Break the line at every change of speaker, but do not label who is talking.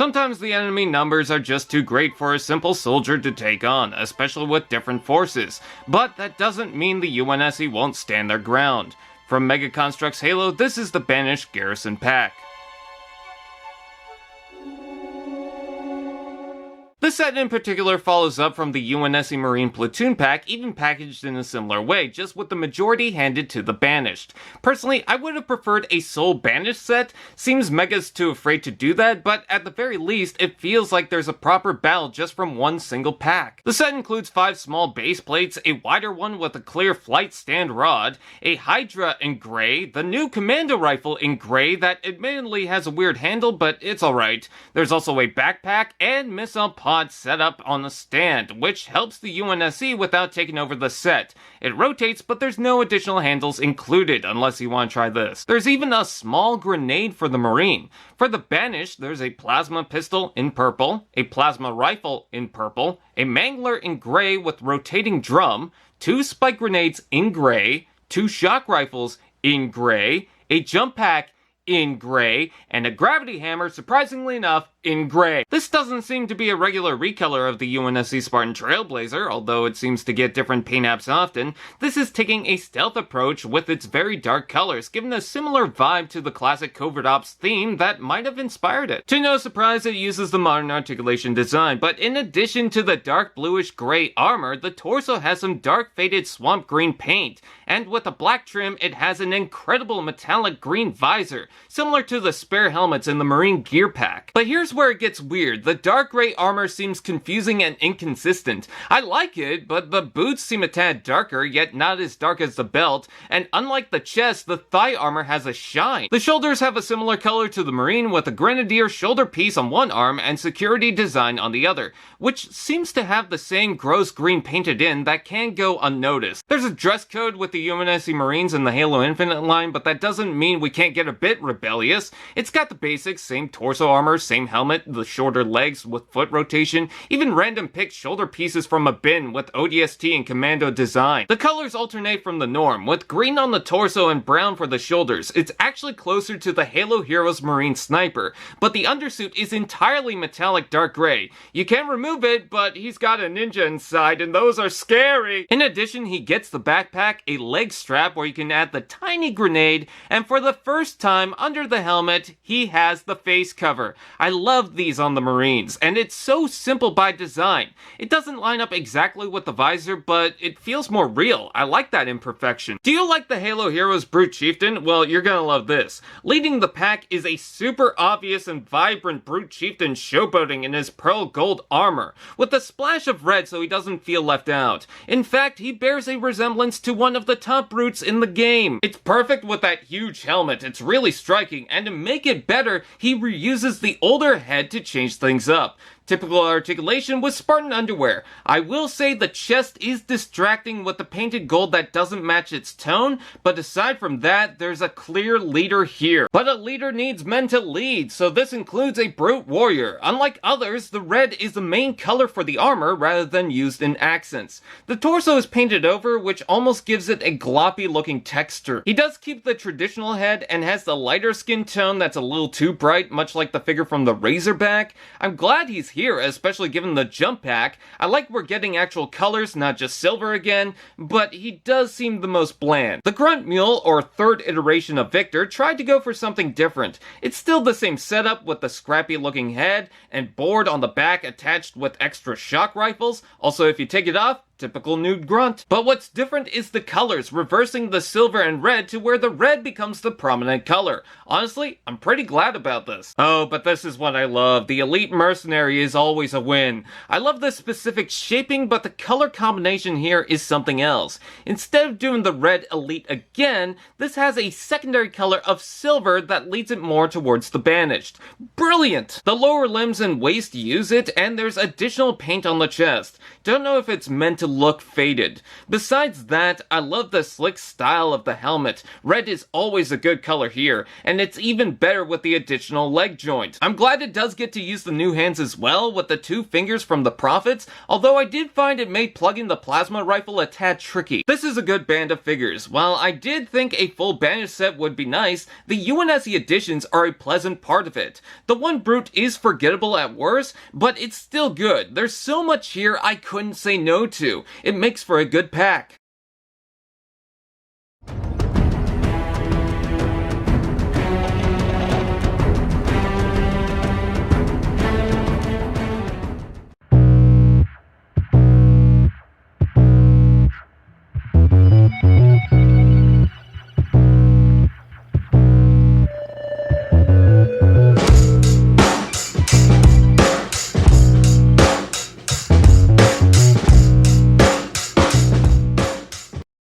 Sometimes the enemy numbers are just too great for a simple soldier to take on, especially with different forces, but that doesn't mean the UNSC won't stand their ground. From Mega Construx Halo, this is the Banished Garrison pack. This set in particular follows up from the UNSC Marine Platoon pack, even packaged in a similar way, just with the majority handed to the Banished. Personally, I would have preferred a sole Banished set. Seems Mega's too afraid to do that, but at the very least, it feels like there's a proper battle just from one single pack. The set includes 5 small base plates, a wider one with a clear flight stand rod, a Hydra in gray, the new commando rifle in gray that admittedly has a weird handle, but it's alright. There's also a backpack and missile pod set up on the stand, which helps the UNSC without taking over the set. It rotates, but there's no additional handles included unless you want to try this. There's even a small grenade for the Marine. For the Banished, there's a plasma pistol in purple, a plasma rifle in purple, a mangler in gray with rotating drum, 2 spike grenades in gray, 2 shock rifles in gray, a jump pack in gray, and a gravity hammer, surprisingly enough, in gray. This doesn't seem to be a regular recolor of the UNSC Spartan Trailblazer, although it seems to get different paint apps often. This is taking a stealth approach with its very dark colors, giving a similar vibe to the classic Covert Ops theme that might have inspired it. To no surprise, it uses the modern articulation design, but in addition to the dark bluish gray armor, the torso has some dark faded swamp green paint, and with a black trim, it has an incredible metallic green visor, similar to the spare helmets in the Marine gear pack. But here's where it gets weird. The dark gray armor seems confusing and inconsistent. I like it, but the boots seem a tad darker, yet not as dark as the belt, and unlike the chest, the thigh armor has a shine. The shoulders have a similar color to the Marine, with a grenadier shoulder piece on one arm and security design on the other, which seems to have the same gross green painted in that can go unnoticed. There's a dress code with the UNSC Marines in the Halo Infinite line, but that doesn't mean we can't get a bit rebellious. It's got the basics, same torso armor, same helmet, the shorter legs with foot rotation, even random picked shoulder pieces from a bin with ODST and commando design. The colors alternate from the norm, with green on the torso and brown for the shoulders. It's actually closer to the Halo Heroes Marine Sniper, but the undersuit is entirely metallic dark gray. You can remove it, but he's got a ninja inside, and those are scary! In addition, he gets the backpack, a leg strap where you can add the tiny grenade, and for the first time under the helmet, he has the face cover. I love these on the Marines, and it's so simple by design. It doesn't line up exactly with the visor, but it feels more real. I like that imperfection. Do you like the Halo Heroes Brute Chieftain? Well, you're gonna love this. Leading the pack is a super obvious and vibrant Brute Chieftain showboating in his pearl gold armor, with a splash of red so he doesn't feel left out. In fact, he bears a resemblance to one of the top brutes in the game. It's perfect with that huge helmet, it's really striking, and to make it better, he reuses the older head to change things up. Typical articulation with Spartan underwear. I will say the chest is distracting with the painted gold that doesn't match its tone, but aside from that, there's a clear leader here. But a leader needs men to lead, so this includes a brute warrior. Unlike others, the red is the main color for the armor rather than used in accents. The torso is painted over, which almost gives it a gloppy looking texture. He does keep the traditional head and has the lighter skin tone that's a little too bright, much like the figure from the Razorback. I'm glad he's here, especially given the jump pack. I like we're getting actual colors, not just silver again, but he does seem the most bland. The Grunt Mule, or third iteration of Victor, tried to go for something different. It's still the same setup with the scrappy looking head and board on the back attached with extra shock rifles. Also, if you take it off, typical nude grunt. But what's different is the colors, reversing the silver and red to where the red becomes the prominent color. Honestly, I'm pretty glad about this. Oh, but this is what I love. The Elite Mercenary is always a win. I love the specific shaping, but the color combination here is something else. Instead of doing the red Elite again, this has a secondary color of silver that leads it more towards the Banished. Brilliant! The lower limbs and waist use it, and there's additional paint on the chest. Don't know if it's meant to look faded. Besides that, I love the slick style of the helmet. Red is always a good color here, and it's even better with the additional leg joint. I'm glad it does get to use the new hands as well with the 2 fingers from the Prophets, although I did find it made plugging the plasma rifle a tad tricky. This is a good band of figures. While I did think a full Banished set would be nice, the UNSC editions are a pleasant part of it. The one Brute is forgettable at worst, but it's still good. There's so much here I couldn't say no to. It makes for a good pack.